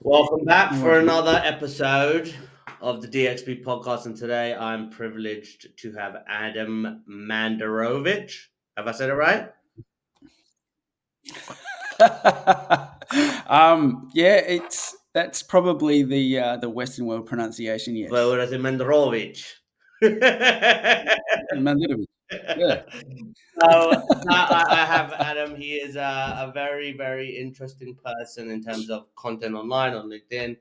Welcome back No for worries, mate. another episode of the DXP podcast. And today I'm privileged to have Adam Mandurovic. Have I said it right? Yeah, that's probably the Western world pronunciation. Well, Yes, would I say Mandurovic? Mandurovic. Yeah. So I have Adam. He is a very, very interesting person in terms of content online on LinkedIn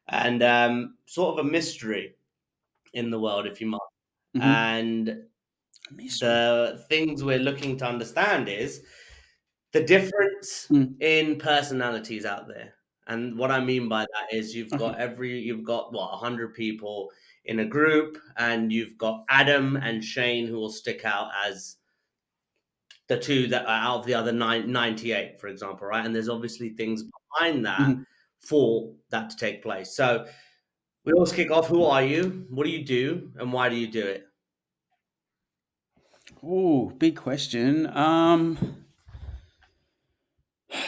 and sort of a mystery in the world, if you might. Hmm. And Mystery. the things we're looking to understand is the difference Mm. in personalities out there. And what I mean by that is Okay. you've got what 100 people in a group, and you've got Adam and Shane who will stick out as the two that are out of the other 98, for example, right? And there's obviously things behind that Hmm. for that to take place. So we always kick off. Who are you? What do you do? And why do you do it? Oh, big question.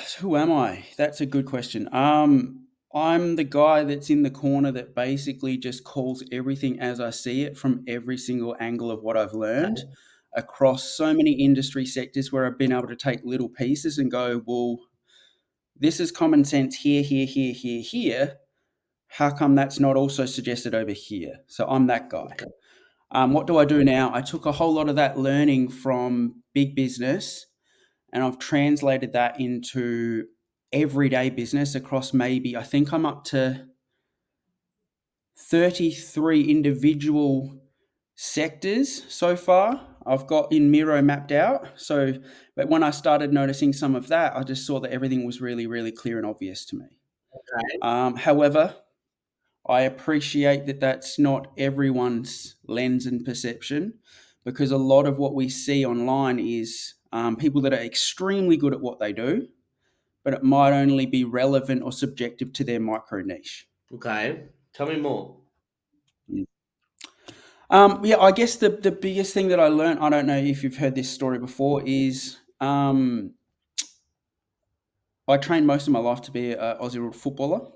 So who am I? That's a good question. I'm the guy that's in the corner that basically just calls everything as I see it from every single angle of what I've learned Okay. across so many industry sectors where I've been able to take little pieces and go, well, this is common sense here, here, here, here, here. How come that's not also suggested over here? So I'm that guy. Okay. What do I do now? I took a whole lot of that learning from big business and I've translated that into everyday business across maybe, I think I'm up to 33 individual sectors so far. I've got in Miro mapped out. So, but when I started noticing some of that, I just saw that everything was really, really clear and obvious to me. However, I appreciate that that's not everyone's lens and perception because a lot of what we see online is people that are extremely good at what they do, but it might only be relevant or subjective to their micro niche. Okay. Tell me more. Yeah, I guess the biggest thing that I learned, I don't know if you've heard this story before, is I trained most of my life to be an Aussie rules footballer.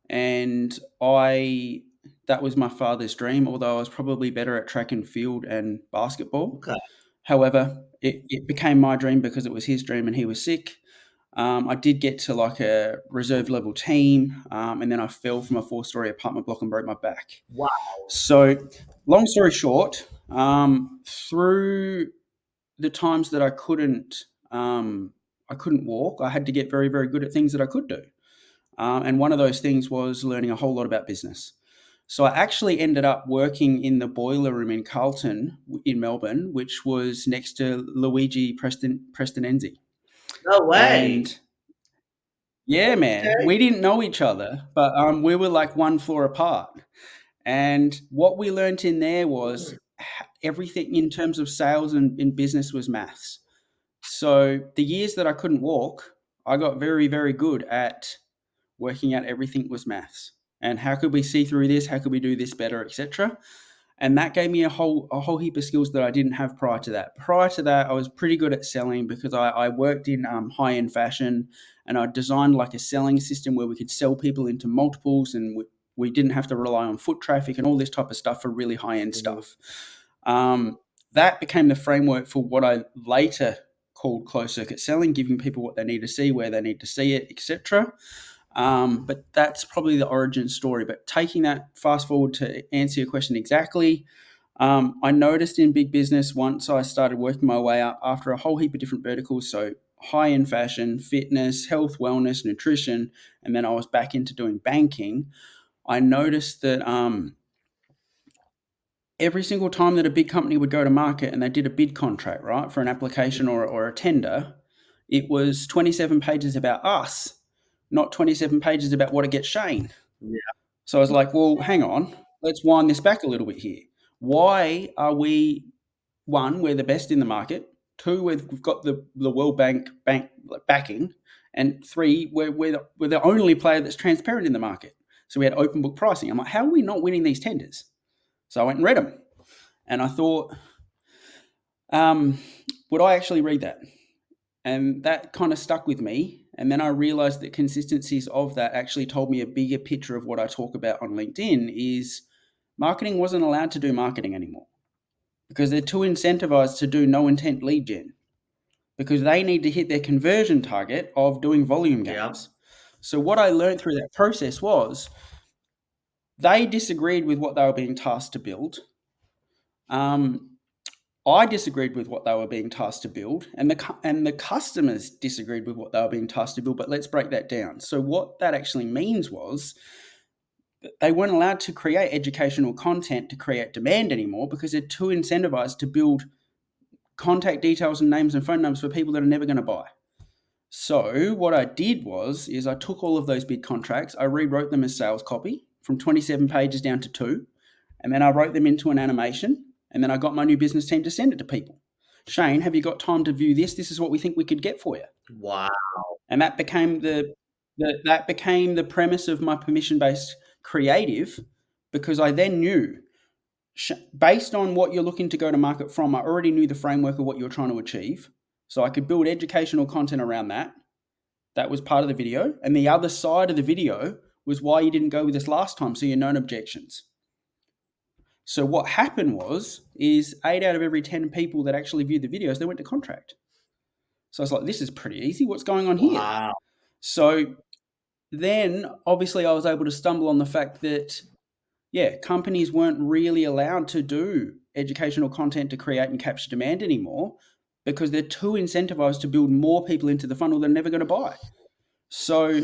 And I that was my father's dream, although I was probably better at track and field and basketball. Okay. However, it became my dream because it was his dream and he was sick. I did get to like a reserve level team, and then I fell from a 4-story apartment block and broke my back. Wow. So, long story short, through the times that I couldn't walk, I had to get very, very good at things that I could do. And one of those things was learning a whole lot about business. So I actually ended up working in the boiler room in Carlton in Melbourne, which was next to Luigi Prestonenzi. No way. And yeah, man, Okay. we didn't know each other, but we were like one floor apart. And what we learnt in there was everything in terms of sales and in business was maths. So the years that I couldn't walk, I got very, very good at working out everything was maths and how could we see through this, how could we do this better, etc. And that gave me a whole heap of skills that I didn't have prior to that. Prior to that, I was pretty good at selling because I worked in high end fashion, and I designed like a selling system where we could sell people into multiples, and we didn't have to rely on foot traffic and all this type of stuff for really high end Mhm. stuff. That became the framework for what I later called closed circuit selling, giving people what they need to see, where they need to see it, etc. But that's probably the origin story. But taking that fast forward to answer your question exactly, I noticed in big business once I started working my way up after a whole heap of different verticals. So high end fashion, fitness, health, wellness, nutrition, and then I was back into doing banking. I noticed that every single time that a big company would go to market and they did a bid contract, right, for an application or a tender, it was 27 pages about us, not 27 pages about what to get Shane. Yeah. So I was like, well, hang on, let's wind this back a little bit here. Why are we, one, we're the best in the market, two, we've got the World Bank backing, and three, we're the only player that's transparent in the market. So we had open book pricing. I'm like, how are we not winning these tenders? So I went and read them. And I thought, um, would I actually read that? And that kind of stuck with me. And then I realized that consistencies of that actually told me a bigger picture of what I talk about on LinkedIn is marketing wasn't allowed to do marketing anymore because they're too incentivized to do no intent lead gen because they need to hit their conversion target of doing volume Yeah. gains. So what I learned through that process was they disagreed with what they were being tasked to build. I disagreed with what they were being tasked to build, and the customers disagreed with what they were being tasked to build. But let's break that down. So what that actually means was they weren't allowed to create educational content to create demand anymore because they're too incentivized to build contact details and names and phone numbers for people that are never going to buy. So what I did is I took all of those bid contracts, I rewrote them as sales copy from 27 pages down to 2, and then I wrote them into an animation, and then I got my new business team to send it to people. Shane, have you got time to view this? This is what we think we could get for you. Wow. And that became the premise of my permission-based creative because I then knew based on what you're looking to go to market from, I already knew the framework of what you were trying to achieve. So I could build educational content around that. That was part of the video. And the other side of the video was why you didn't go with this last time, so you're known objections. So what happened is 8 out of every 10 people that actually viewed the videos, they went to contract. So I was like, this is pretty easy. What's going on here? Wow. So then obviously I was able to stumble on the fact that, yeah, companies weren't really allowed to do educational content to create and capture demand anymore because they're too incentivized to build more people into the funnel they're never going to buy. So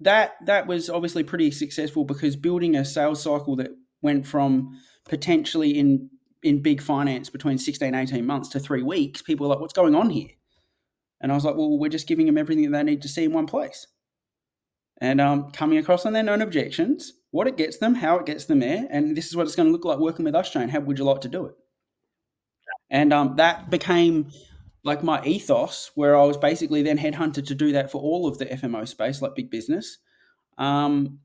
that was obviously pretty successful because building a sales cycle that went from potentially in big finance between 16, 18 months to 3 weeks, people were like, what's going on here? And I was like, well, we're just giving them everything that they need to see in one place. And coming across on their known objections, what it gets them, how it gets them there, and this is what it's going to look like working with us, Shane. How would you like to do it? And that became like my ethos, where I was basically then headhunted to do that for all of the FMO space, like big business. And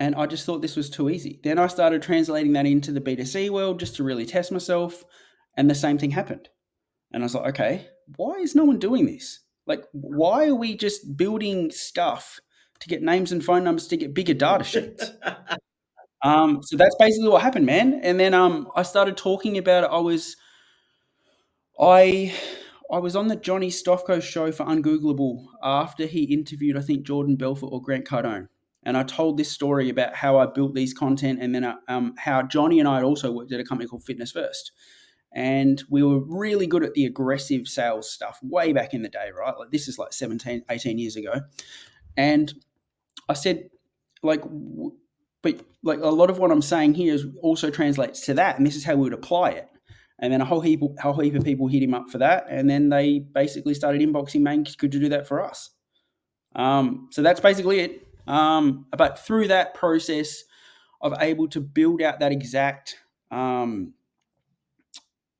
I just thought this was too easy. Then I started translating that into the B2C world just to really test myself, and the same thing happened. And I was like, okay, why is no one doing this? Like, why are we just building stuff to get names and phone numbers to get bigger data sheets? So that's basically what happened, man. And then I started talking about it. I was on the Johnny Stofko show for Ungoogleable after he interviewed, I think, Jordan Belfort or Grant Cardone. And I told this story about how I built these content and then how Johnny and I had also worked at a company called Fitness First. And we were really good at the aggressive sales stuff way back in the day, right? Like this is like 17, 18 years ago. And I said, like, but like a lot of what I'm saying here is also translates to that. And this is how we would apply it. And then a whole heap of people hit him up for that. And then they basically started inboxing, man, could you do that for us? So that's basically it. But through that process of able to build out that exact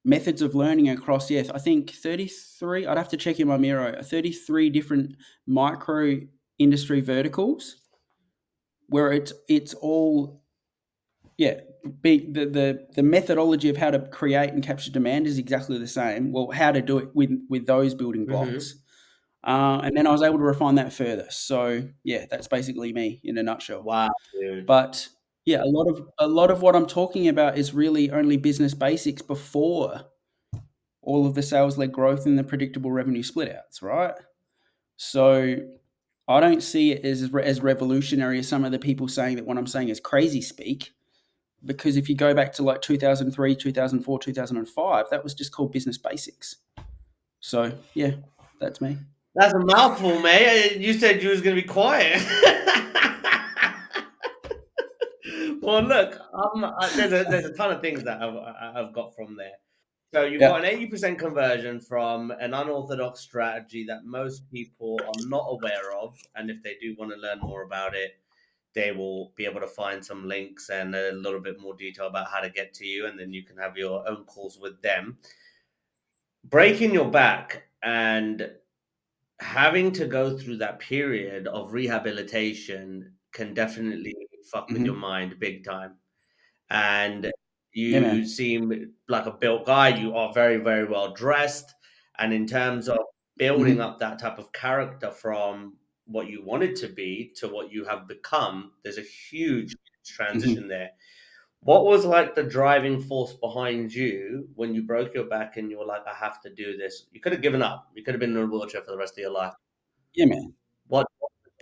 methods of learning across, I think 33, I'd have to check in my Miro, 33 different micro industry verticals where it's all, the methodology of how to create and capture demand is exactly the same. Well, how to do it with those building blocks. And then I was able to refine that further. So yeah, that's basically me in a nutshell. Wow, dude. But yeah, a lot of what I'm talking about is really only business basics before all of the sales-led growth and the predictable revenue split outs, right? So I don't see it as revolutionary as some of the people saying that what I'm saying is crazy speak, because if you go back to like 2003, 2004, 2005, that was just called business basics. So yeah, that's me. That's a mouthful, mate. You said you was going to be quiet. Well, look, there's a ton of things that I've got from there. So you've got Yeah. an 80% conversion from an unorthodox strategy that most people are not aware of, and if they do want to learn more about it, they will be able to find some links and a little bit more detail about how to get to you, and then you can have your own calls with them. Breaking your back and having to go through that period of rehabilitation can definitely fuck with your Mm-hmm. mind big time. And Yeah, you man. seem like a built guy. You are very, very well dressed. And in terms of building Mhm. up that type of character from what you wanted to be to what you have become, there's a huge transition Mhm. there. What was like the driving force behind you when you broke your back and you were like, I have to do this? You could have given up. You could have been in a wheelchair for the rest of your life. Yeah, man. What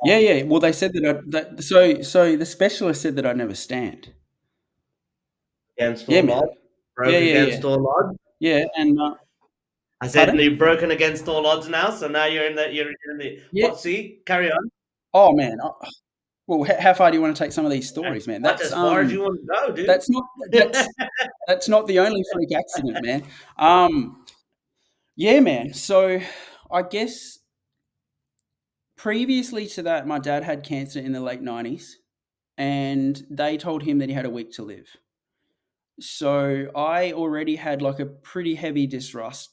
Yeah, yeah. Well, they said that so the specialist said that I'd never stand. against Yeah, all odds? man. Yeah, Broke yeah, yeah. against all odds? Yeah, and I said pardon? you've broken against all odds now, so now you're in the Yeah. what? See, carry on. Oh, man. Well, how far do you wanna take some of these As stories, man? much as far as you want to go, dude. That's not that's that's not the only freak accident, man. Um, yeah, man. So, I guess previously to that, my dad had cancer in the late 90s, and they told him that he had a week to live. So I already had like a pretty heavy distrust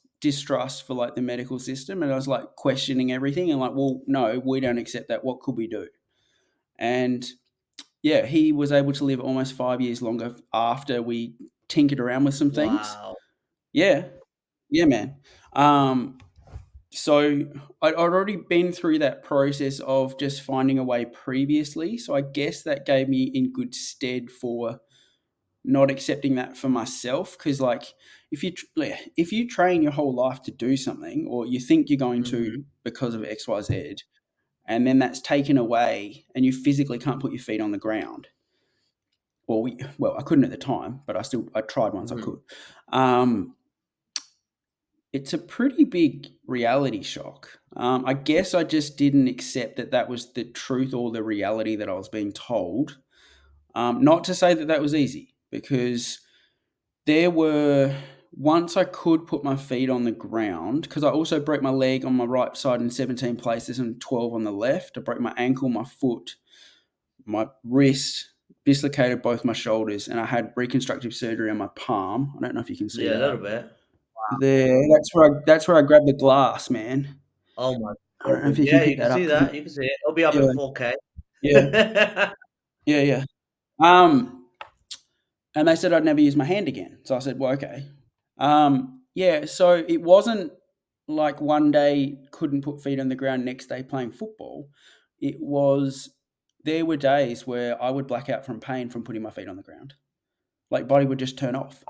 for like the medical system, and I was like questioning everything and like, well, no, we don't accept that. What could we do? And yeah, he was able to live almost 5 years longer after we tinkered around with some things. Wow. Yeah, yeah, man. Um, so I'd already been through that process of just finding a way previously. So I guess that gave me in good stead for not accepting that for myself, because like if you train your whole life to do something, or you think you're going Mhm, to because of XYZ, and then that's taken away and you physically can't put your feet on the ground, or well, I couldn't at the time, but I tried once I mhm. could. um, it's a pretty big reality shock. I guess I just didn't accept that that was the truth or the reality that I was being told. Not to say that that was easy, because there were once I could put my feet on the ground, because I also broke my leg on my right side in 17 places and 12 on the left. I broke my ankle, my foot, my wrist, dislocated both my shoulders, and I had reconstructive surgery on my palm. I don't know if you can see Yeah, a little that. bit. There, that's where I grabbed the glass, man. Oh my I don't know if goodness. you can Yeah, pick you can that see up. that. You can see it. It'll be up Yeah, in 4K. yeah, yeah, yeah. Um, and they said I'd never use my hand again. So I said, well, okay. Yeah, so it wasn't like one day couldn't put feet on the ground, next day playing football. It was, there were days where I would black out from pain from putting my feet on the ground. Like body would just turn off.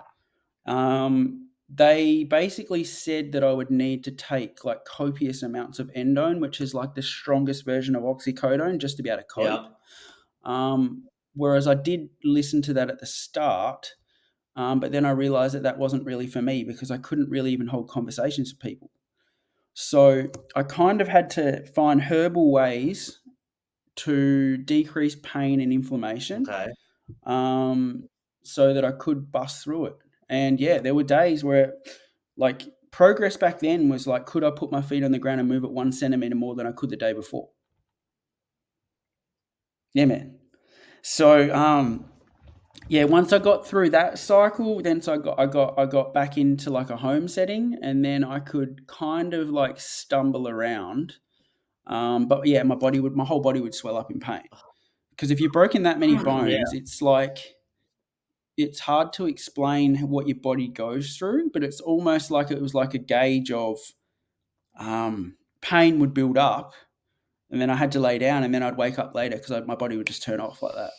They basically said that I would need to take like copious amounts of endone, which is like the strongest version of oxycodone, just to be able to cope. Yep. Whereas I did listen to that at the start, but then I realized that that wasn't really for me, because I couldn't really even hold conversations with people. So I kind of had to find herbal ways to decrease pain and inflammation, Okay. um, so that I could bust through it. And yeah, there were days where, like, progress back then was like, could I put my feet on the ground and move it 1 centimeter more than I could the day before? Yeah, man. So, yeah, once I got through that cycle, then so I got back into like a home setting, and then I could kind of like stumble around. But yeah, my whole body would swell up in pain, because if you're broken that many Yeah. bones, it's like it's hard to explain what your body goes through, but it's almost like it was like a gauge of pain would build up, and then I had to lay down, and then I'd wake up later because my body would just turn off like that.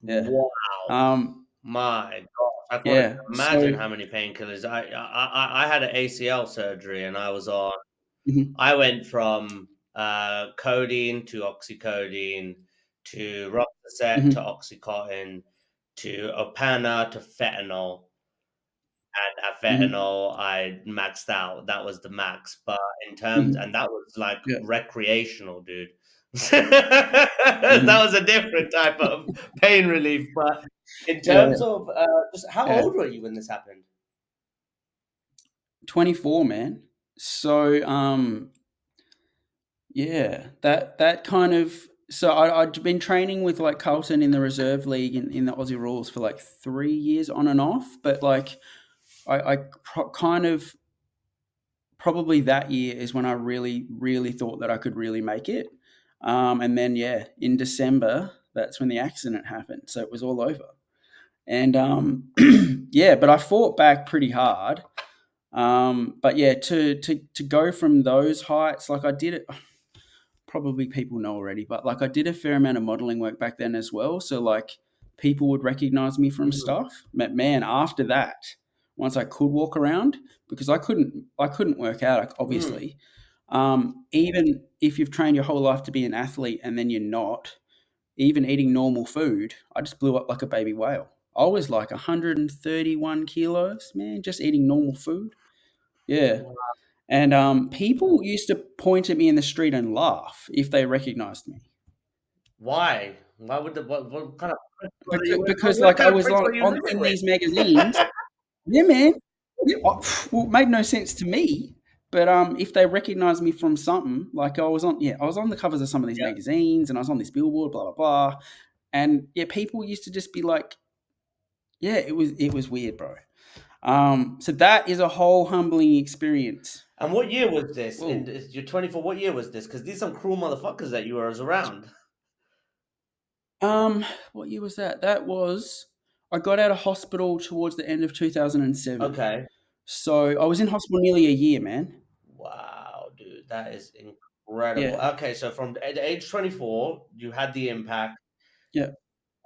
Yeah. Wow. Um, My gosh. I can't even yeah. imagine So. how many painkillers. I had an ACL surgery and I was on. Mhm, I went from codeine to oxycodone to Roxicet to mhm, Oxycontin to Opana to fentanyl. And at mhm, fentanyl, I maxed out. That was the max. But in terms, mhm. and that was like Yeah. recreational, dude. That Mhm. was a different type of pain relief. But in Yeah, terms yeah, of just how yeah. old were you when this happened? 24, man. So, yeah, that kind of, so I'd been training with like Carlton in the reserve league in the Aussie rules for like 3 years on and off, but like I kind of, probably that year is when I really, really thought that I could really make it. And then yeah, in December, that's when the accident happened. So it was all over. And yeah, but I fought back pretty hard. But yeah, to go from those heights, like I did it. Probably people know already, but like I did a fair amount of modeling work back then as well. So like people would recognize me from Mhm. stuff. But man, after that, once I could walk around, because I couldn't work out, like, Mm. obviously. Even if you've trained your whole life to be an athlete and then you're not, even eating normal food, I just blew up like a baby whale. I was like 131 kilos, man, just eating normal food. Yeah. And people used to point at me in the street and laugh if they recognized me. Why? Why would what kind of pricks were you? Because What like I kind of was pricks were you on living in with? these magazines. Yeah, man. Yeah, well, it made no sense to me. But if they recognized me from something, like I was on the covers of some of these Yeah. magazines, and I was on this billboard, blah blah blah. And yeah, people used to just be like, yeah, it was weird, bro. So that is a whole humbling experience. And what year was this? Whoa. You're 24. What year was this? Because these some cruel motherfuckers that you were around. Um, what year was that? That was I got out of hospital towards the end of 2007. Okay. So I was in hospital nearly a year, man. Wow, dude, that is incredible. Yeah. Okay, so from at age 24, you had the impact. Yeah.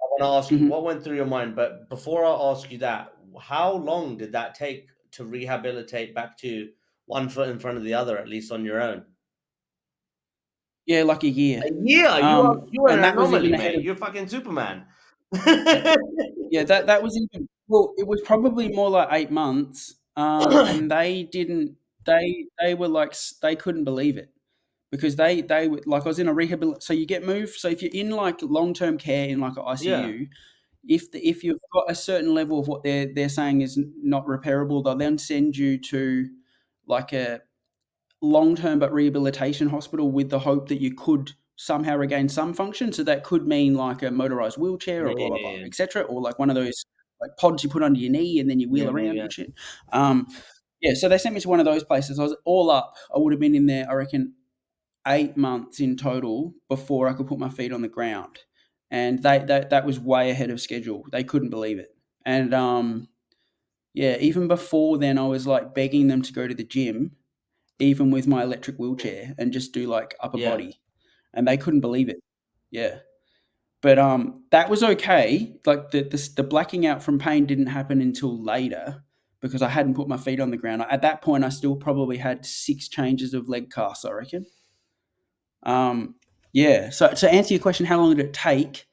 I want to ask you Mhm. what went through your mind, but before I ask you that, how long did that take to rehabilitate back to one foot in front of the other, at least on your own? Yeah, like a A year. year. You are And an that was anomaly, even ahead mate. of You're fucking Superman. yeah. Yeah, that was even well, it was probably more like 8 months, and they were like they couldn't believe it because they were like I was in a so you get moved so if you're in, like, long-term care in, like, a Yeah. ICU, if you've got a certain level of what they're saying is not repairable, they'll then send you to, like, a long-term but rehabilitation hospital with the hope that you could somehow regain some function. So that could mean like a motorized wheelchair or blah blah blah, Yeah. etc., or like one of those like pods you put under your knee and then you Yeah, wheel yeah, around yeah. and shit. Um, yeah, so they sent me to one of those places. I was all up. I would have been in there, I reckon, 8 months in total before I could put my feet on the ground, and that was way ahead of schedule. They couldn't believe it, and yeah, even before then, I was like begging them to go to the gym even with my electric wheelchair and just do like upper Yeah. body, and they couldn't believe it. Yeah, but that was okay. Like the blacking out from pain didn't happen until later because I hadn't put my feet on the ground. At that point, I still probably had 6 changes of leg casts, I reckon. Um, yeah. So to answer your question, how long did it take?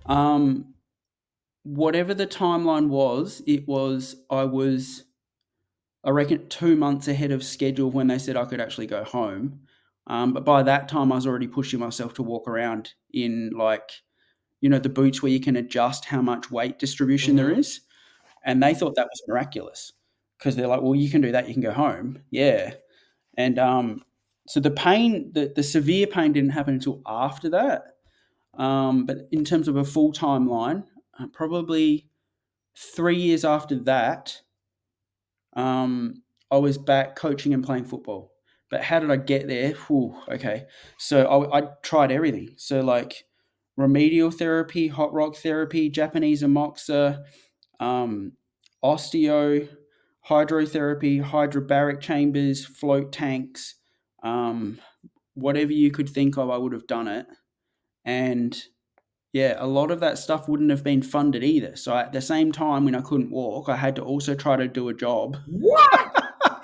Um, Whatever the timeline was, I reckon 2 months ahead of schedule when they said I could actually go home. But by that time, I was already pushing myself to walk around in, like, the boots where you can adjust how much weight distribution there Mhm. is. And they thought that was miraculous because they're like, well, you can do that, you can go home. Yeah. And so the severe pain didn't happen until after that. But in terms of a full timeline, probably 3 years after that, um, I was back coaching and playing football. But how did I get there? Whew, okay. So I tried everything. So, like, remedial therapy, hot rock therapy, Japanese amoxa, um, osteo, hydrotherapy, hyperbaric chambers, float tanks, um, whatever you could think of, I would have done it. And yeah, a lot of that stuff wouldn't have been funded either. So at the same time, when I couldn't walk, I had to also try to do a job What?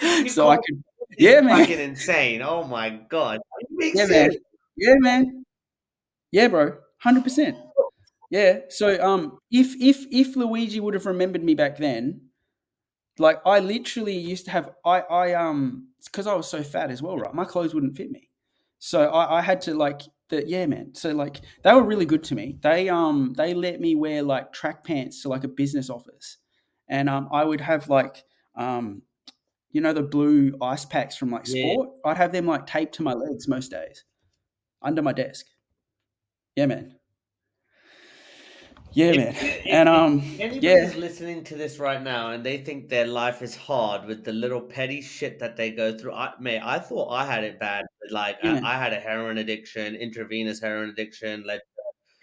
You so I call could. this is Yeah, man. fucking insane. Oh my god. Are you being Yeah, man. serious? Yeah, man. Yeah, bro. 100%. Yeah. So if Luigi would have remembered me back then, like, I literally used to have because I was so fat as well, right? My clothes wouldn't fit me, so I had to, like, yeah, man. So like they were really good to me. They let me wear like track pants to like a business office, and I would have like um the blue ice packs from like Yeah. sport. I'd have them like taped to my legs most days under my desk. Yeah, man. Yeah, If man. you And if yeah, anybody's listening to this right now and they think their life is hard with the little petty shit that they go through, I thought I had it bad. Like yeah, I man. had a heroin addiction, intravenous heroin addiction, like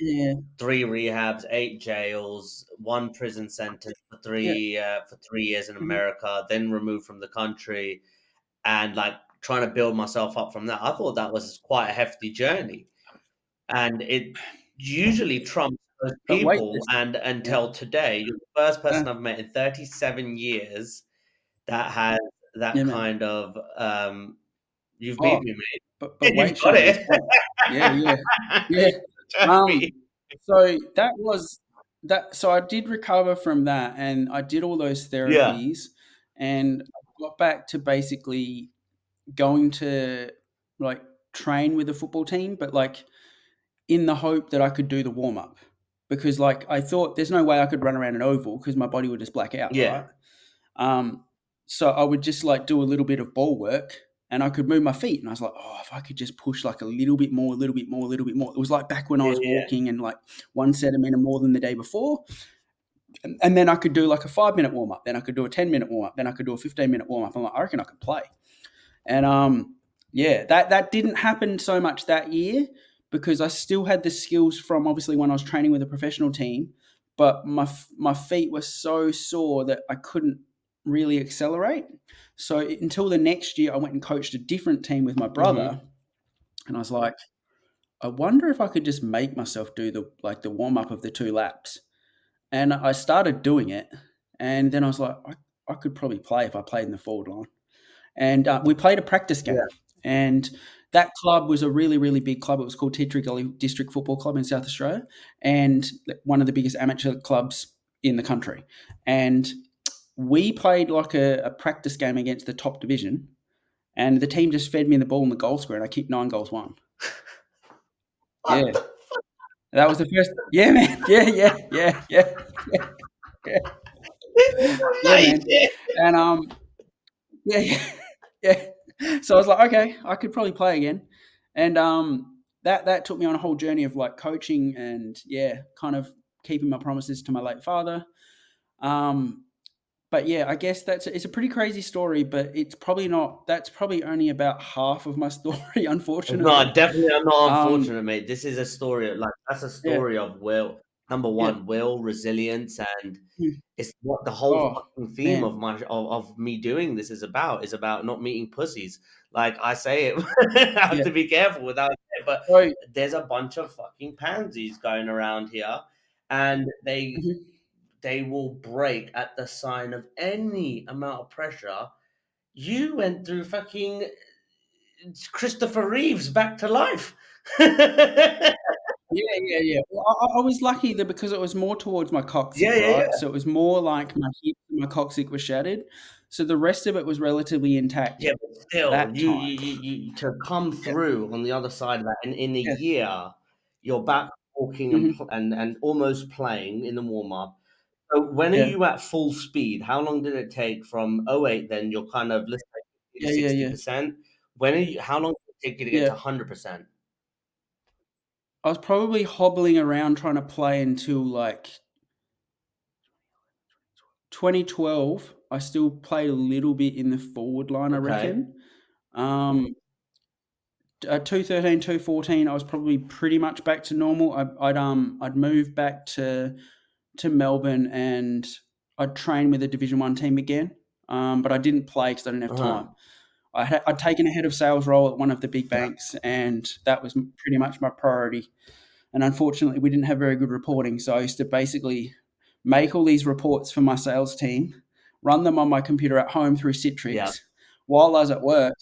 Yeah. 3 rehabs, 8 jails, 1 prison sentence Yeah. for 3 years in Mhm. America, then removed from the country, and like trying to build myself up from that. I thought that was quite a hefty journey, and it usually trumps those But wait, people. this And yeah. until today, you're the first Uh, person I've met in 37 years that has that yeah, man. kind of you've beat Oh, me, mate. but You've wait, got Shane, it's it. quite yeah, yeah, yeah. Trust me. So that was that. So I did recover from that, and I did all those Yeah. therapies, and I got back to basically going to like train with the football team, but like in the hope that I could do the warm up because like I thought there's no way I could run around an oval because my body would just black out, Yeah. right? Um, so I would just like do a little bit of ball work and I could move my feet. And I was like, oh, if I could just push like a little bit more, a little bit more, a little bit more. It was like back when I Yeah. was Yeah. walking and like 1 centimeter more than the day before. And then I could do like a 5 minute warm up. Then I could do a 10 minute warm up. Then I could do a 15 minute warm up. I'm like, I reckon I could play. And yeah, that didn't happen so much that year because I still had the skills from obviously when I was training with a professional team, but my feet were so sore that I couldn't really accelerate. So until the next year, I went and coached a different team with my brother, Hmm. and I was like, I wonder if I could just make myself do the warm up of the 2 laps. And I started doing it, and then I was like, I could probably play if I played in the forward line and we played a practice Yeah. game. And that club was a really, really big club. It was called Tea Tree Gully District Football Club in South Australia, and one of the biggest amateur clubs in the country. And we played like a practice game against the top division, and the team just fed me the ball in the goal square, and I kicked 9 goals, one. What Yeah, the that was the first. Yeah, man. Yeah, yeah, yeah, yeah, yeah, yeah, This is yeah, man. amazing. And yeah, yeah, yeah. So I was like, okay, I could probably play again, and that took me on a whole journey of like coaching and yeah, kind of keeping my promises to my late father. Um, but yeah, I guess it's a pretty crazy story, but it's probably not. That's probably only about half of my story, No, unfortunately. definitely I'm not Um, unfortunate, mate. This is a story of like that's a yeah, story of will. Number yeah. one, will, resilience, and Mm. it's what the whole Oh fucking theme man, of of me doing this is about not meeting pussies. Like I say it, I have yeah. to be careful without it, but So, there's a bunch of fucking pansies going around here, and mhm. they will break at the sign of any amount of pressure. You went through fucking Christopher Reeves back to life. Yeah, Yeah, yeah, yeah. Well, I was lucky that because it was more towards my yeah, coccyx, right? yeah. So it was more like my hip and my coccyx was shattered. So the rest of it was relatively intact Yeah, but still, that time. you to come Yeah, through on the other side of that, and in a yeah. year, you're back walking and Mhm. and almost playing in the warm up. So when are Yeah. you at full speed? How long did it take from '08? Then you're kind of let's say 50 to Yeah, yeah, yeah. 60%. When are you? How long did it take you to get to Yeah. 100%? I was probably hobbling around trying to play until, like, 2012. I still played a little bit in the forward line, I Okay. reckon. Um, 213, I was probably pretty much back to normal. I'd moved back to Melbourne and I'd train with a Division One team again, but I didn't play because I didn't have Uh-huh. time. I'd taken a head of sales role at one of the big banks, and that was pretty much my priority. And unfortunately, we didn't have very good reporting, so I used to basically make all these reports for my sales team, run them on my computer at home through Yeah. Citrix, while I was at work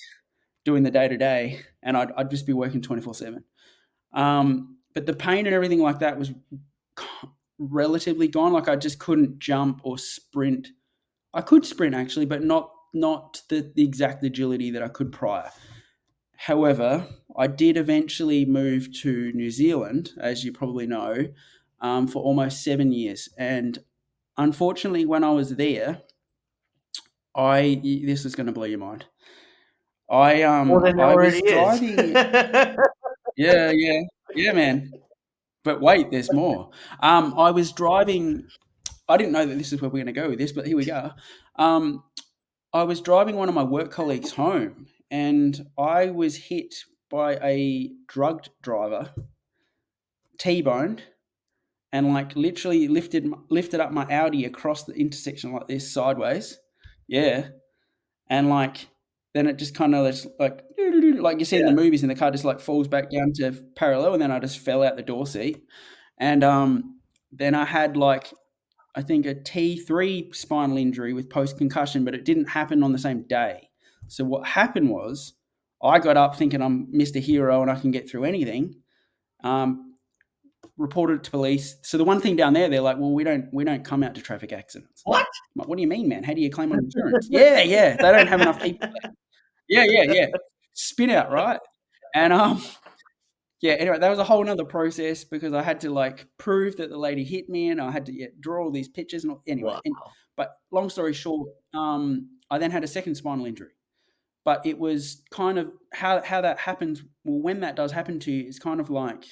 doing the day to day, and I'd just be working 24/7. But the pain and everything like that was relatively gone. Like I just couldn't jump or sprint. I could sprint actually, but not the exact agility that I could prior. However, I did eventually move to New Zealand, as you probably know, for almost 7 years. And unfortunately, when I was there, I this is going to blow your mind. More than it I already was is. driving. Yeah, yeah, yeah, man. But wait, there's more. I was driving. I didn't know that this is where we're going to go with this, but here we go. Um, I was driving one of my work colleagues home, and I was hit by a drugged driver T-boned and like literally lifted up my Audi across the intersection like this sideways. Yeah. And like then it just kind of like you see in the Yeah. movies, and the car just like falls back down to parallel, and then I just fell out the door seat. And then I had like I think a T3 spinal injury with post concussion, but it didn't happen on the same day. So what happened was I got up thinking I'm Mr. Hero and I can get through anything. Um, Reported it to police. So the one thing down there, they're like, "Well, we don't come out to traffic accidents." What? I'm like, what do you mean, man? How do you claim on insurance? Yeah, yeah, they don't have enough people. Yeah, yeah, yeah. Spin out, right? And yeah. Anyway, that was a whole nother process because I had to like prove that the lady hit me, and I had to draw all these pictures. And anyway, Wow. but long story short, I then had a second spinal injury. But it was kind of how that happens. Well, when that does happen to you, it's kind of like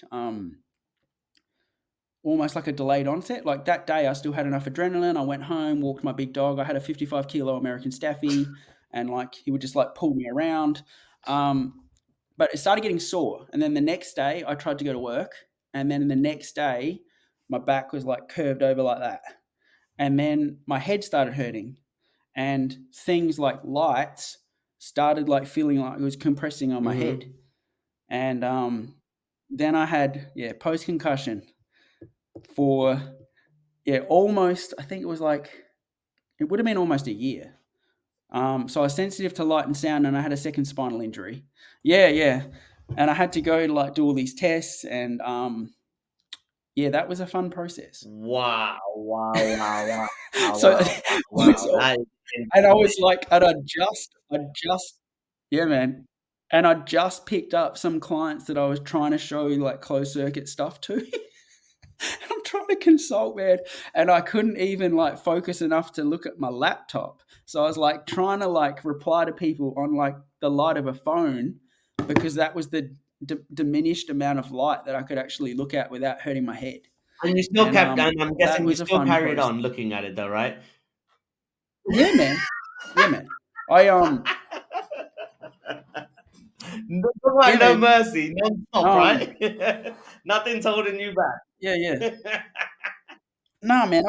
almost like a delayed onset. Like that day, I still had enough adrenaline. I went home, walked my big dog. I had a 55-kilo American Staffy, and like he would just like pull me around. But it started getting sore, and then the next day, I tried to go to work, and then the next day, my back was like curved over like that, and then my head started hurting, and things like lights started like feeling like it was compressing on my head, Mm-hmm. and then I had post concussion for almost, I think it was like, it would have been almost a year. So I was sensitive to light and sound, and I had a second spinal injury. Yeah, yeah. And I had to go to like do all these tests, and yeah, that was a fun process. Wow, wow, wow, wow, wow, So, wow, wow, wow. so That is and I was insane. like, I just, yeah, man. And I just picked up some clients that I was trying to show like closed circuit stuff to. I'm trying to consult, man, and I couldn't even like focus enough to look at my laptop. So I was like trying to like reply to people on like the light of a phone because that was the diminished amount of light that I could actually look at without hurting my head. And you still And kept, and I'm that guessing you was a still fun carried process. on looking at it though, right? Yeah, man. Yeah, man. I No, yeah, no man. mercy, non-stop, Um right? Nothing's holding you yeah, yeah. back. No, man.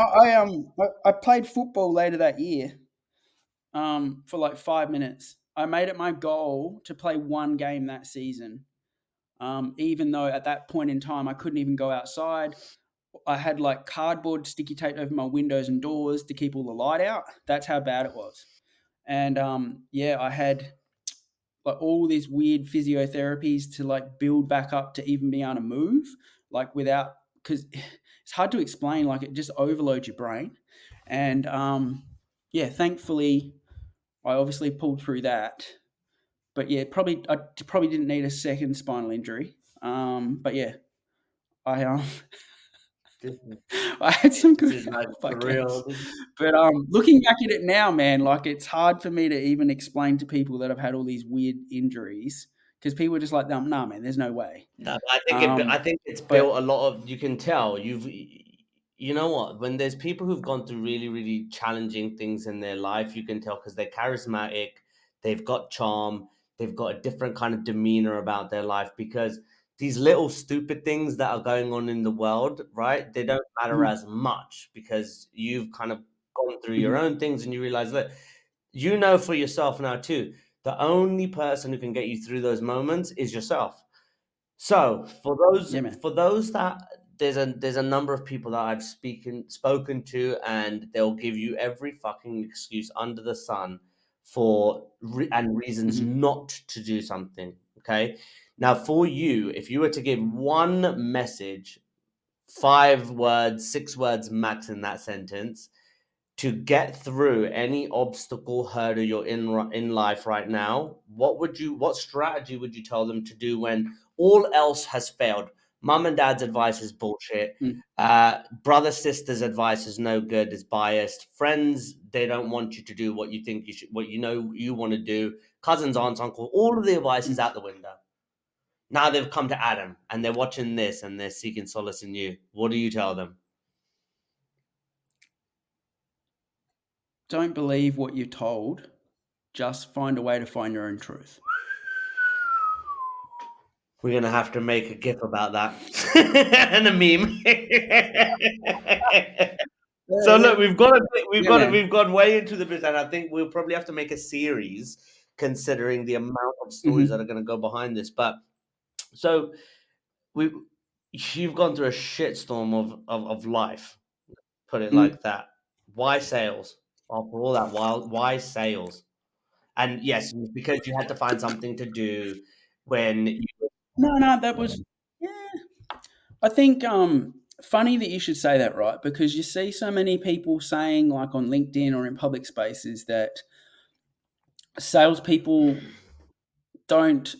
I played football later that year. For like 5 minutes. I made it my goal to play one game that season. Even though at that point in time I couldn't even go outside. I had like cardboard sticky tape over my windows and doors to keep all the light out. That's how bad it was. And yeah, I had like all these weird physiotherapies to like build back up to even be able to move, like without, because it's hard to explain. Like it just overloads your brain. And yeah, thankfully I obviously pulled through that. But yeah, I probably didn't need a second spinal injury. But yeah, I This is, I had some this good is like help, I for guess. real. But looking back at it now, man, like it's hard for me to even explain to people that I've had all these weird injuries because people are just like, nah, man, there's no way. No, I think I Um, think it's built but a lot of. You can tell you know what, when there's people who've gone through really really challenging things in their life, you can tell because they're charismatic, they've got charm, they've got a different kind of demeanor about their life because these little stupid things that are going on in the world, right? They don't matter mm, as much because you've kind of gone through your mhm, own things and you realize that you know for yourself now too. The only person who can get you through those moments is yourself. So yeah, man. for those that there's a number of people that I've spoken to, and they'll give you every fucking excuse under the sun for and reasons Hmm. not to do something. Okay, now for you, if you were to give one message, 5 words, 6 words max in that sentence, to get through any obstacle hurdle you're in life right now, what strategy would you tell them to do when all else has failed? Mum and dad's advice is bullshit. Mm, Brother sister's advice is no good, is biased. Friends, they don't want you to do what you think you should, what you know you want to do. Cousins, aunts, uncle, all of the advice is mm. out the window. Now they've come to Adam and they're watching this and they're seeking solace in you. What do you tell them? Don't believe what you're told. Just find a way to find your own truth. We're gonna have to make a gif about that and a meme. So Yeah, look, yeah, man. we've gone way into the bit, and I think we'll probably have to make a series considering the amount of stories that are Mhm, going to go behind this. But so we, you've gone through a shitstorm of life, put it mm. like that. Why sales? After all that while, why sales? And yes, because you had to find something to do when you. No, no, that was yeah. I think, funny that you should say that, right? Because you see so many people saying, like on LinkedIn or in public spaces, that salespeople don't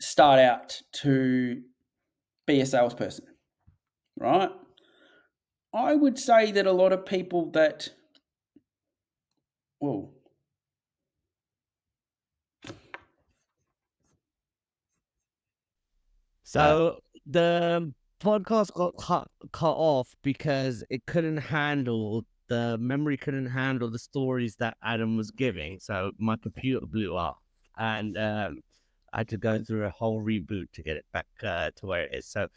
start out to be a salesperson, right? I would say that a lot of people that, well, Uh, So the podcast got cut off because it couldn't handle the memory couldn't handle the stories that Adam was giving. So my computer blew up, and I had to go through a whole reboot to get it back to where it is. So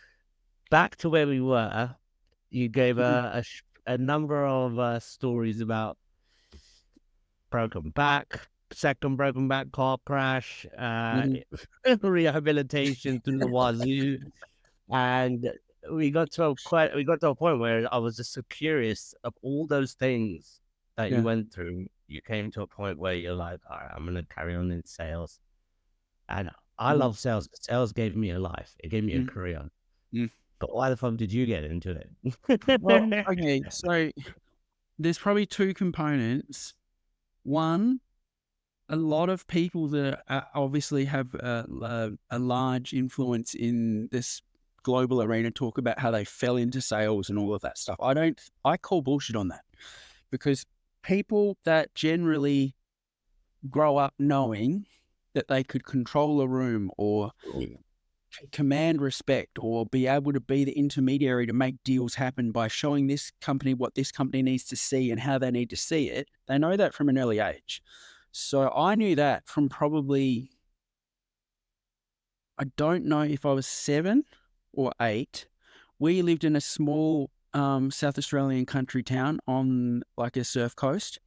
back to where we were. You gave mhm, a number of stories about broken back, second broken back car crash, mhm, rehabilitation through the wazoo, and we got to a point where I was just so curious of all those things that you yeah, went through. You came to a point where you're like, all right, I'm gonna carry on in sales, and I mhm, love sales. Sales gave me a life. It gave me a mm, career. mm. But why the fuck did you get into Well, it? okay, so there's probably two components. One, a lot of people that obviously have a large influence in this global arena talk about how they fell into sales and all of that stuff. I call bullshit on that, because people that generally grow up knowing that they could control a room or command respect or be able to be the intermediary to make deals happen by showing this company what this company needs to see and how they need to see it, they know that from an early age. So I knew that from probably, I don't know if I was 7 or 8. We lived in a small South Australian country town on like a surf coast,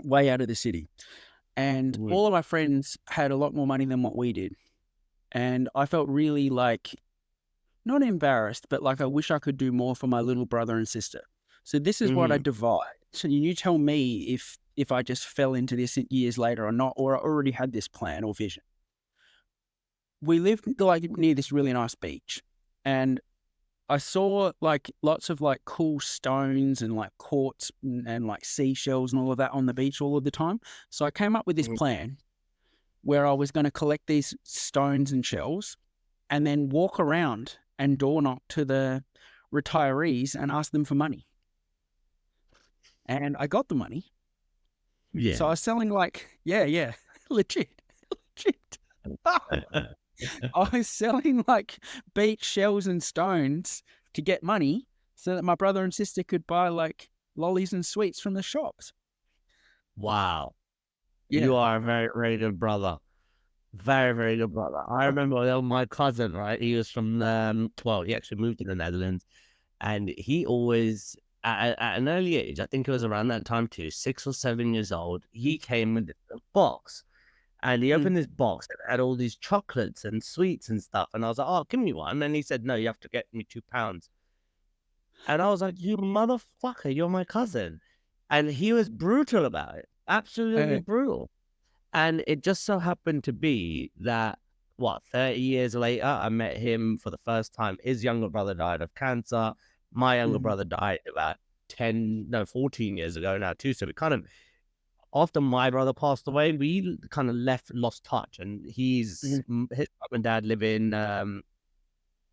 way out of the city. And Mm, all of my friends had a lot more money than what we did. And I felt really like, not embarrassed, but like I wish I could do more for my little brother and sister. So this is what I mhm. divide. So you tell me if I just fell into this years later or not, or I already had this plan or vision. We lived like near this really nice beach, and I saw like lots of like cool stones and like quartz and like seashells and all of that on the beach all of the time. So I came up with this Mm. plan where I was going to collect these stones and shells and then walk around and door knock to the retirees and ask them for money. And I got the money. So I Yeah. was selling like, yeah, legit, legit. I was selling like beach shells and stones to get money so that my brother and sister could buy like lollies and sweets from the shops. Wow. Yeah. You are a very, very good brother. Very, very good brother. I remember my cousin, right? He was from, well, he actually moved to the Netherlands, and he always, at an early age, I think it was around that time too, 6 or 7 years old, he came with a box, and he Mm. opened this box that had all these chocolates and sweets and stuff. And I was like, oh, give me one. And he said, no, you have to get me £2. And I was like, you motherfucker, you're my cousin. And he was brutal about it, absolutely Uh, brutal. And it just so happened to be that, 30 years later, I met him for the first time. His younger brother died of cancer. My younger mhm, brother died about 14 years ago now, too. So we kind of, after my brother passed away, we kind of lost touch. And mhm, his mum and dad live in,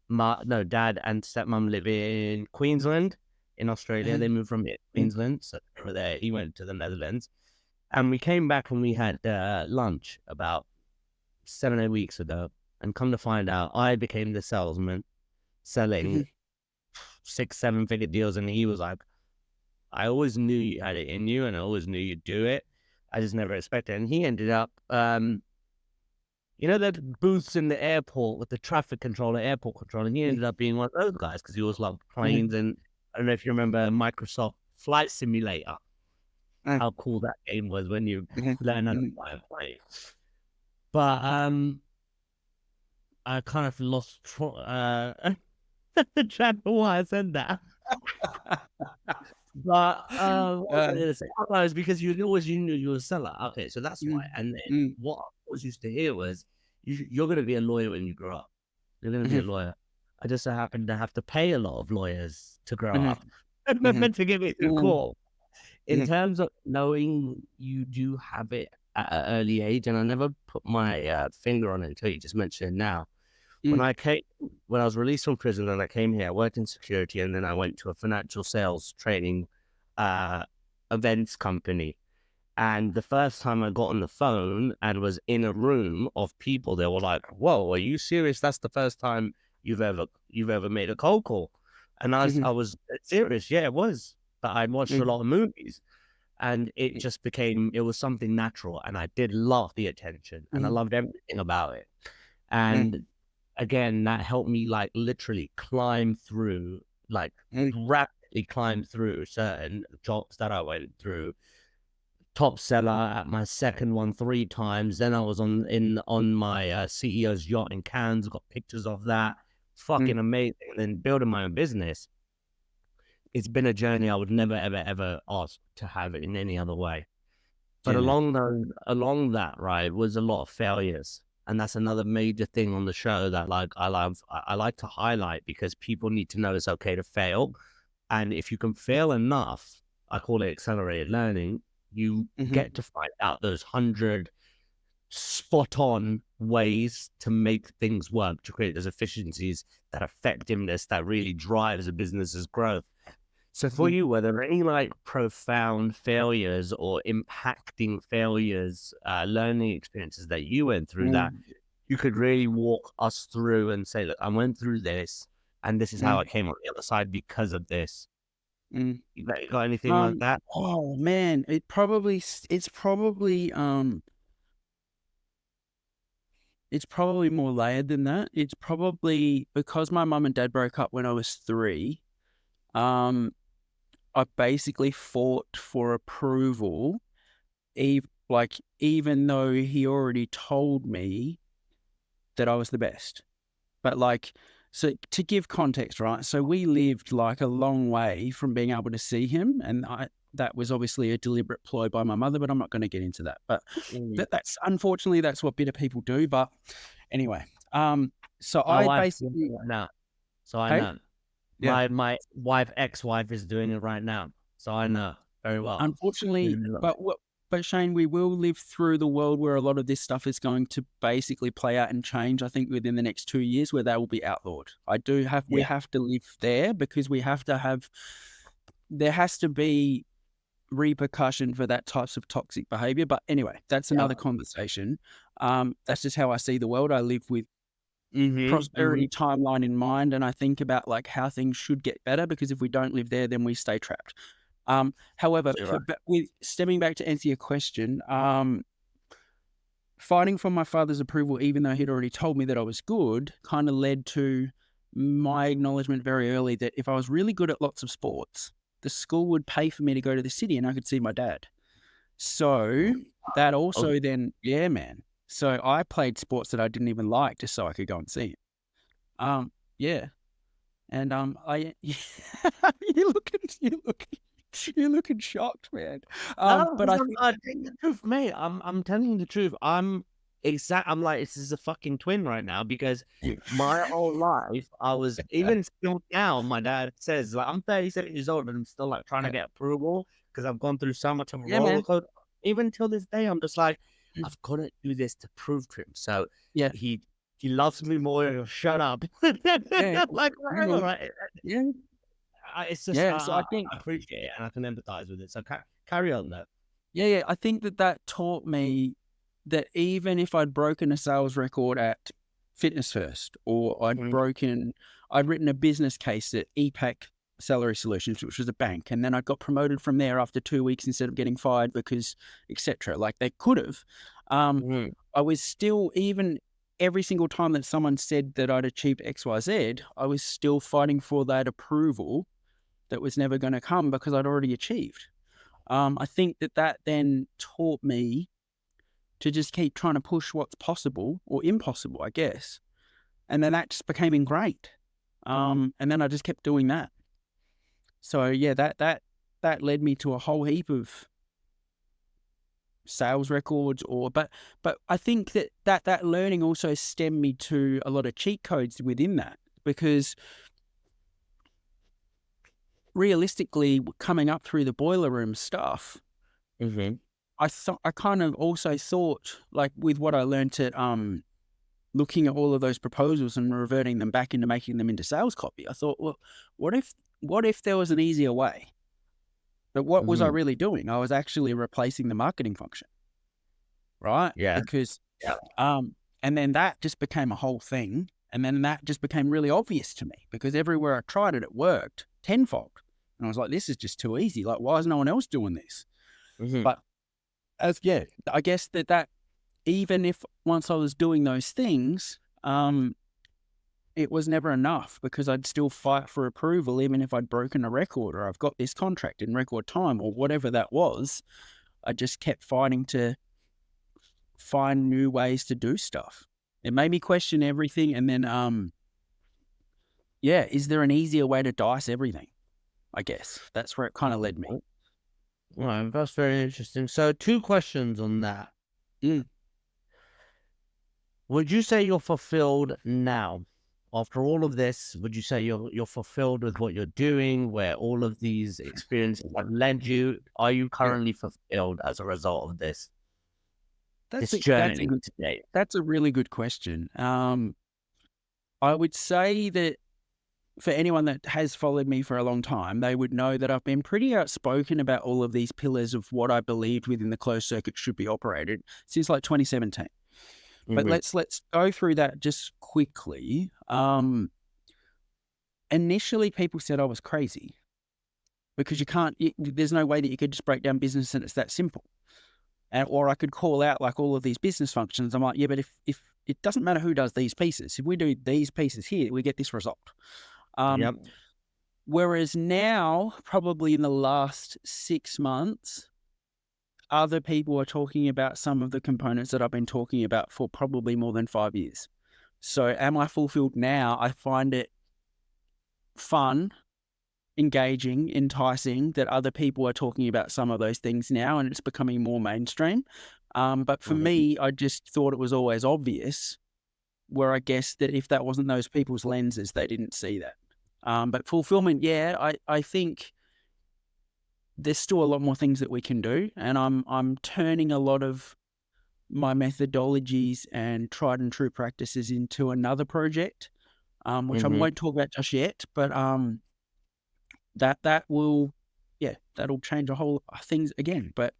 no, dad and stepmom live in Queensland in Australia. uh, They moved from mm, Queensland. So they were there. He went to the Netherlands. And we came back and we had lunch about 7 or 8 weeks ago. And come to find out, I became the salesman selling mhm, 6, 7 figure deals. And he was like, I always knew you had it in you and I always knew you'd do it. I just never expected it. And he ended up You know, that booths in the airport with the traffic controller, airport controller, and he ended up being one of those guys because he always loved planes. And I don't know if you remember Microsoft Flight Simulator, how cool that game was when you learn how to fly a plane. But I kind of lost track of why I said that. But what was I gonna say? Oh, it's because you knew you were a seller. Okay, so that's why. And then what I always used to hear was, you're going to be a lawyer when you grow up. You're going to be a lawyer. I just so happen to have to pay a lot of lawyers to grow up and to get me through court. In terms of knowing you do have it at an early age, and I never put my finger on it until you just mentioned it now. When I was released from prison and I came here, I worked in security, and then I went to a financial sales training events company. And the first time I got on the phone and was in a room of people, they were like, "Whoa, are you serious? That's the first time you've ever made a cold call?" And I was serious. Yeah, it was. But I'd watched a lot of movies, and it just became, it was something natural, and I did love the attention, and I loved everything about it. And again, that helped me like literally climb through, like rapidly climb through certain jobs that I went through. Top seller at my second one 3 times. Then I was on my CEO's yacht in Cannes. Got pictures of that. Fucking amazing. And then building my own business. It's been a journey I would never, ever, ever ask to have it in any other way. But along that, right, was a lot of failures. And that's another major thing on the show that like I like to highlight, because people need to know it's okay to fail. And if you can fail enough, I call it accelerated learning, you get to find out those 100 spot on ways to make things work, to create those efficiencies, that effectiveness that really drives a business's growth. So for you, were there any like profound failures or impacting failures, learning experiences that you went through that you could really walk us through and say, look, I went through this and this is how I came on the other side because of this? You got anything like that? Oh man, it's probably more layered than that. It's probably because my mum and dad broke up when I was 3. I basically fought for approval, even though he already told me that I was the best. But like, so to give context, right? So we lived like a long way from being able to see him, and that was obviously a deliberate ploy by my mother, but I'm not going to get into that. But that's unfortunately that's what bitter people do. But anyway, so I basically now. So I know. Yeah. My ex-wife is doing it right now, so I know very well. Unfortunately, but Shane, we will live through the world where a lot of this stuff is going to basically play out and change. I think within the next 2 years, where they will be outlawed. We have to live there, because there has to be repercussion for that types of toxic behavior. But anyway, that's another conversation. That's just how I see the world. I live with prosperity timeline in mind, and I think about like how things should get better, because if we don't live there, then we stay trapped. However, stemming back to answer your question, fighting for my father's approval, even though he'd already told me that I was good, kind of led to my acknowledgement very early that if I was really good at lots of sports, the school would pay for me to go to the city and I could see my dad. So that also then, man. So I played sports that I didn't even like just so I could go and see him. And you're looking shocked, man. But I'm telling the truth, mate. I'm telling you the truth. I'm like, this is a fucking twin right now, because my whole life I was, even still now, my dad says like I'm 37 years old and I'm still like trying to get approval because I've gone through so much of a roller coaster. Even till this day, I'm just like, I've got to do this to prove to him. So he loves me more. Shut up. Like whatever, right? It's just so I think I appreciate it and I can empathize with it. So carry on though. Yeah. I think that taught me that even if I'd broken a sales record at Fitness First, or I'd written a business case at EPAC Salary Solutions, which was a bank, and then I got promoted from there after 2 weeks instead of getting fired because etc. Like they could have. I was still, even every single time that someone said that I'd achieved XYZ, I was still fighting for that approval that was never going to come because I'd already achieved. I think that then taught me to just keep trying to push what's possible or impossible, I guess. And then that just became ingrained. And then I just kept doing that. So yeah, that led me to a whole heap of sales records, but I think that learning also stemmed me to a lot of cheat codes within that, because realistically, coming up through the boiler room stuff, I kind of also thought, like with what I learned at looking at all of those proposals and reverting them back into making them into sales copy, I thought, well, what if there was an easier way? But what was I really doing? I was actually replacing the marketing function, right? Yeah. Because, and then that just became a whole thing. And then that just became really obvious to me, because everywhere I tried it, it worked tenfold. And I was like, this is just too easy. Like, why is no one else doing this? But I guess that even if once I was doing those things, it was never enough, because I'd still fight for approval, even if I'd broken a record or I've got this contract in record time or whatever that was. I just kept fighting to find new ways to do stuff. It made me question everything. And then, is there an easier way to dice everything? I guess that's where it kind of led me. Well, that's very interesting. So 2 questions on that. Would you say you're fulfilled now? After all of this, would you say you're fulfilled with what you're doing, where all of these experiences have led you? Are you currently fulfilled as a result of this? This journey today? That's a really good question. I would say that for anyone that has followed me for a long time, they would know that I've been pretty outspoken about all of these pillars of what I believed within the closed circuit should be operated since like 2017. But let's go through that just quickly. Initially, people said I was crazy because there's no way that you could just break down business and it's that simple. Or I could call out like all of these business functions. I'm like, yeah, but if it doesn't matter who does these pieces, if we do these pieces here, we get this result. Whereas now, probably in the last 6 months, other people are talking about some of the components that I've been talking about for probably more than 5 years. So am I fulfilled now? I find it fun, engaging, enticing that other people are talking about some of those things now, and it's becoming more mainstream. But for me, I just thought it was always obvious, where I guess that if that wasn't those people's lenses, they didn't see that. But fulfillment, I think there's still a lot more things that we can do, and I'm turning a lot of my methodologies and tried and true practices into another project, which I won't talk about just yet, but that will, that'll change a whole things again. But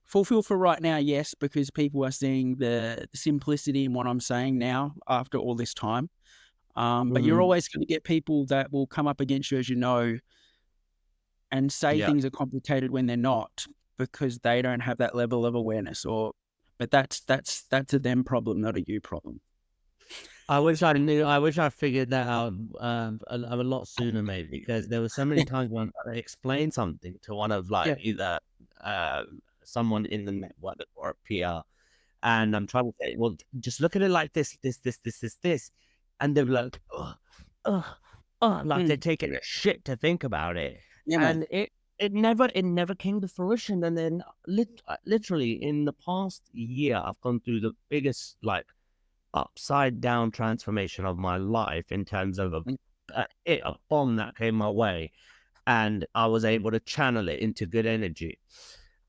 fulfill for right now, yes, because people are seeing the simplicity in what I'm saying now after all this time. But you're always going to get people that will come up against you, as you know, and say things are complicated when they're not, because they don't have that level of awareness. But that's a them problem, not a you problem. I wish I knew. I wish I figured that out a lot sooner, maybe, because there were so many times when I explained something to one of either someone in the network or a PR, and I'm trying to say, well, just look at it like this, and they're like, like they're taking a shit to think about it, and it never came to fruition. And then literally in the past year, I've gone through the biggest upside down transformation of my life in terms of a bomb that came my way, and I was able to channel it into good energy.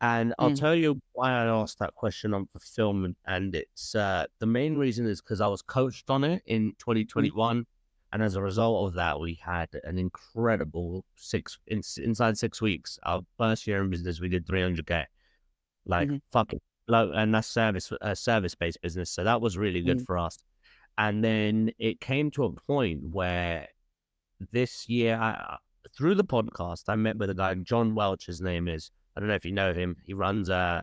And I'll tell you why I asked that question on fulfillment, and it's the main reason is because I was coached on it in 2021, and as a result of that, we had an incredible inside 6 weeks. Our first year in business, we did 300K, fucking. And that's service-based business, so that was really good for us. And then it came to a point where this year, through the podcast, I met with a guy, John Welch, his name is. I don't know if you know him. He runs a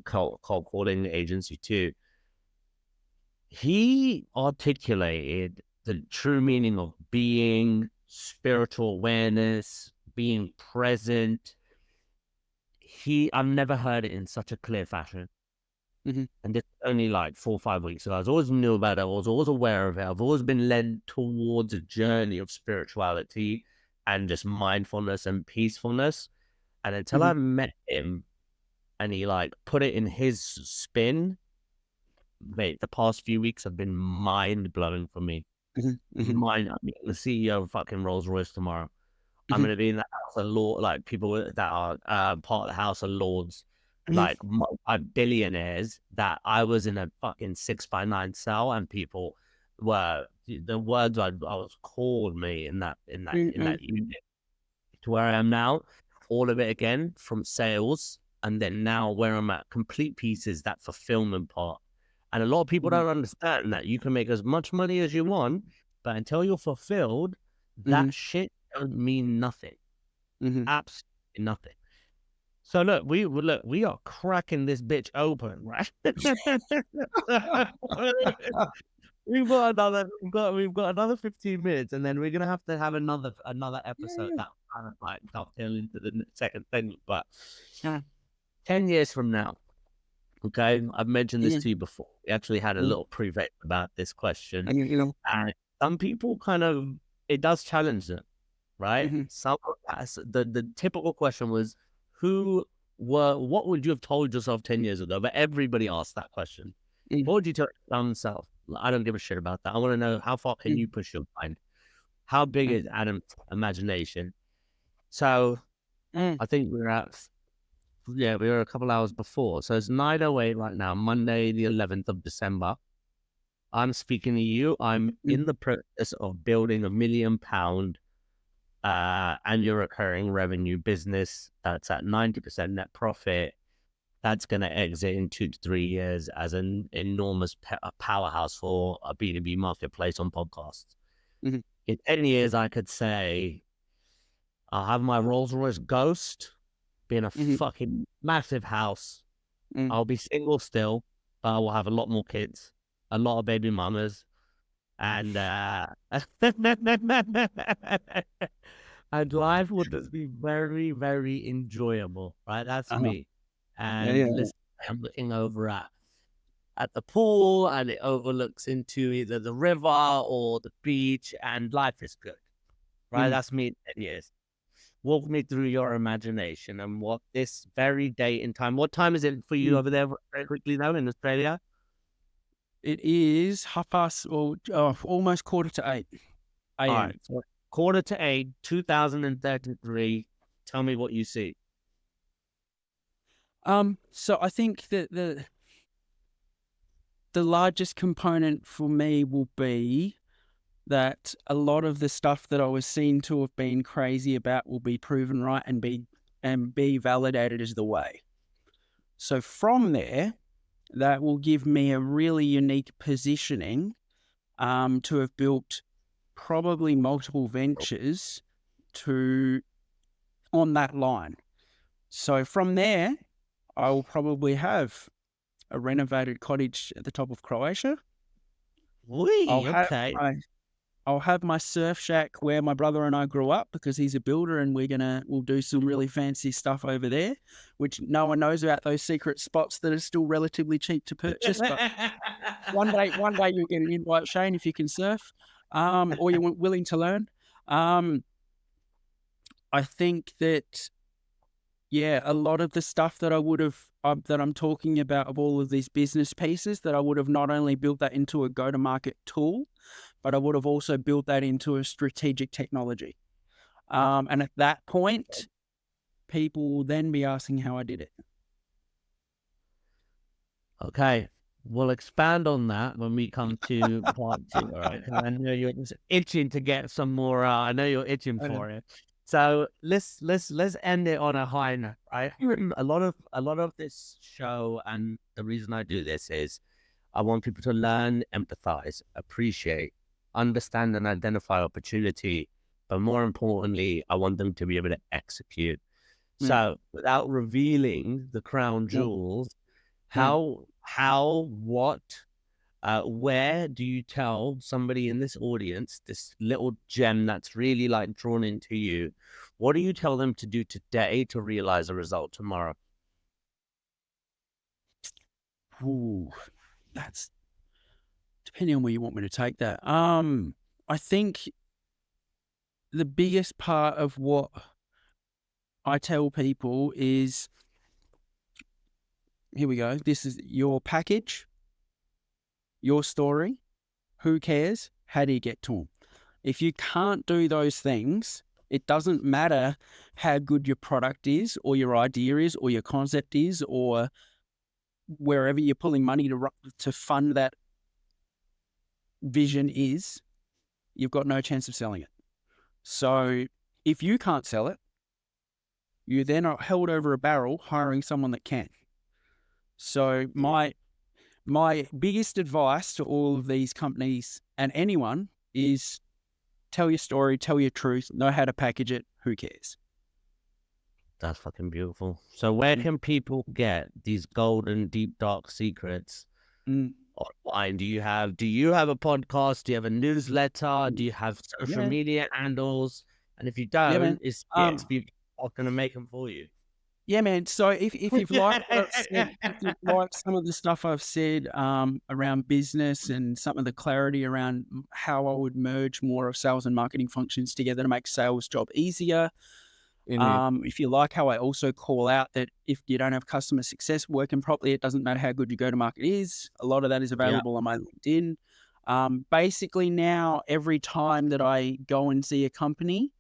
cold calling agency too. he articulated the true meaning of being, spiritual awareness, being present. I've never heard it in such a clear fashion. Mhm. And it's only like 4 or 5 weeks ago. I was always knew about it. I was always aware of it. I've always been led towards a journey of spirituality and just mindfulness and peacefulness. And until I Mhm. met him and he like put it in his spin, mate, the past few weeks have been mind blowing for me. Mhm. Mhm. I'm the CEO of fucking Rolls Royce tomorrow. I'm Mhm. going to be in the House of Lords, like people that are part of the House of Lords, Mhm. like billionaires that I was in a fucking 6x9 cell, and people were the words I was called me in that Mhm. unit to where I am now, all of it again from sales, and then now where I'm at, complete pieces, that fulfillment part. And a lot of people Mhm. don't understand that you can make as much money as you want, but until you're fulfilled, Mhm. that shit don't mean nothing. Mhm. Absolutely nothing. So we are cracking this bitch open, right? We've got another 15 minutes, and then we're gonna have to have another episode Yeah. that kind of like dovetail into the second thing. But Yeah. 10 years from now, okay, I've mentioned this Mhm. to you before. We actually had a Mhm. little preview about this question, And and some people kind of it does challenge them, right? Mhm. Some the typical question was, what would you have told yourself 10 years ago? But everybody asked that question. Mhm. What would you tell yourself? I don't give a shit about that. I want to know, how far can Mhm. you push your mind? How big Mhm. is Adam's imagination? So Mhm. I think we were a couple hours before. So it's 9:08 right now, Monday, the 11th of December. I'm speaking to you. I'm Mhm. in the process of building £1 million annual recurring revenue business that's at 90% net profit. That's going to exit in 2 to 3 years as an enormous powerhouse for a B2B marketplace on podcasts. Mhm. In 10 years, I could say I'll have my Rolls Royce Ghost, be in a Mhm. fucking massive house. Mhm. I'll be single still, but I will have a lot more kids, a lot of baby mamas, and and life would just be very, very enjoyable, right? That's Uh-huh. me. Yeah. And Yeah. listen, I'm looking over at the pool, and it overlooks into either the river or the beach, and life is good, right? Mhm. That's me in 10 years. Walk me through your imagination and what this very date in time. What time is it for you Mhm. over there, very quickly now in Australia? It is 8:30, or almost 7:45 All a.m. right, so 7:45, 2033. Tell me what you see. So I think that the largest component for me will be that a lot of the stuff that I was seen to have been crazy about will be proven right and be validated as the way. So from there, that will give me a really unique positioning to have built probably multiple ventures to on that line. So from there, I will probably have a renovated cottage at the top of Croatia. I'll Wee, have okay. my I'll have my surf shack where my brother and I grew up because he's a builder, and we'll do some really fancy stuff over there, which no one knows about, those secret spots that are still relatively cheap to purchase. But one day you'll get an invite, Shane, if you can surf, or you're willing to learn. Um, I think that, yeah, a lot of the stuff that I would have that I'm talking about, of all of these business pieces, that I would have not only built that into a go-to-market tool, but I would have also built that into a strategic technology. And at that point, people will then be asking how I did it. Okay. We'll expand on that when we come to part two. All right. 'Cause I know you're just itching to get some more. I know you're itching I know. for it. So let's end it on a high note, right? A lot of this show, and the reason I do this is I want people to learn, empathize, appreciate, understand, and identify opportunity. But more importantly, I want them to be able to execute. Mm, So without revealing the crown mm, jewels, mm, what where do you tell somebody in this audience, this little gem that's really like drawn into you, what do you tell them to do today to realize a result tomorrow? Ooh, that's depending on where you want me to take that. I think the biggest part of what I tell people is, here we go. This is your package, your story. Who cares? How do you get to them? If you can't do those things, it doesn't matter how good your product is or your idea is or your concept is or wherever you're pulling money to fund that vision is, you've got no chance of selling it. So if you can't sell it, you then are held over a barrel hiring someone that can. So my biggest advice to all of these companies and anyone is tell your story, tell your truth, know how to package it. Who cares? That's fucking beautiful. So where can people get these golden, deep, dark secrets online? Do you have a podcast? Do you have a newsletter? Do you have social media handles? And if you don't, is people going to make them for you? Yeah, man. So if you've liked what I've said, if you've liked some of the stuff I've said around business and some of the clarity around how I would merge more of sales and marketing functions together to make sales job easier. If you like how I also call out that if you don't have customer success working properly, it doesn't matter how good your go-to-market is. A lot of that is available on my LinkedIn. Basically now, every time that I go and see a company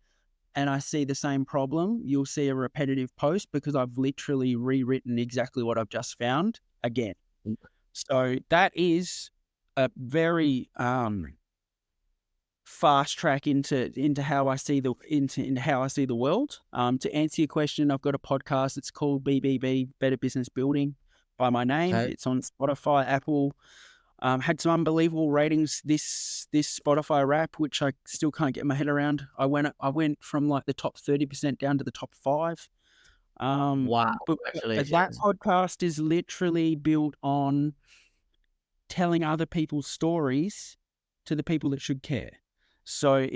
and I see the same problem, you'll see a repetitive post because I've literally rewritten exactly what I've just found again. So that is a very fast track into how I see the into how I see the world. To answer your question, I've got a podcast. It's called BBB, Better Business Building, by my name. Okay. It's on Spotify, Apple. Had some unbelievable ratings this Spotify Wrap, which I still can't get my head around. I went from like the top 30% down to the top 5. Wow! But that podcast is literally built on telling other people's stories to the people that should care. So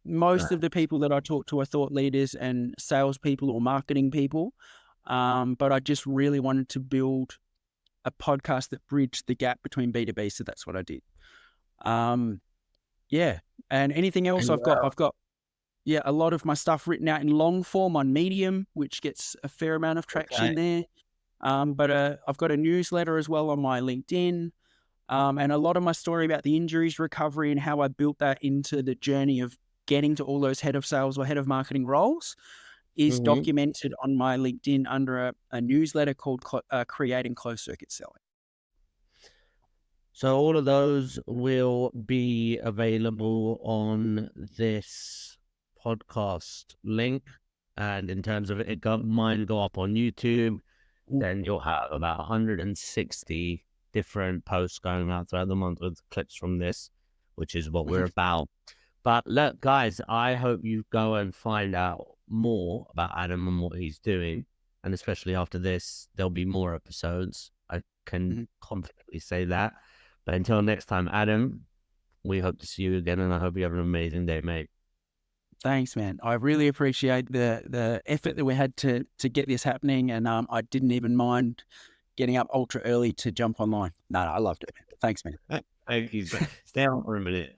most of the people that I talk to are thought leaders and salespeople or marketing people, but I just really wanted to build a podcast that bridged the gap between B2B, so that's what I did. And anything else I've got a lot of my stuff written out in long form on Medium, which gets a fair amount of traction there. But I've got a newsletter as well on my LinkedIn. And a lot of my story about the injuries recovery and how I built that into the journey of getting to all those head of sales or head of marketing roles is documented on my LinkedIn under a newsletter called Creating Closed Circuit Selling. So all of those will be available on this podcast link. And in terms of it, mine go up on YouTube. Then you'll have about 160 different posts going out throughout the month with clips from this, which is what we're about. But look, guys, I hope you go and find out more about Adam and what he's doing. And especially after this, there'll be more episodes. I can confidently say that. But until next time, Adam, we hope to see you again. And I hope you have an amazing day, mate. Thanks, man. I really appreciate the effort that we had to get this happening. And I didn't even mind getting up ultra early to jump online. No, I loved it. Thanks, man. Thank you. Stay on for a minute.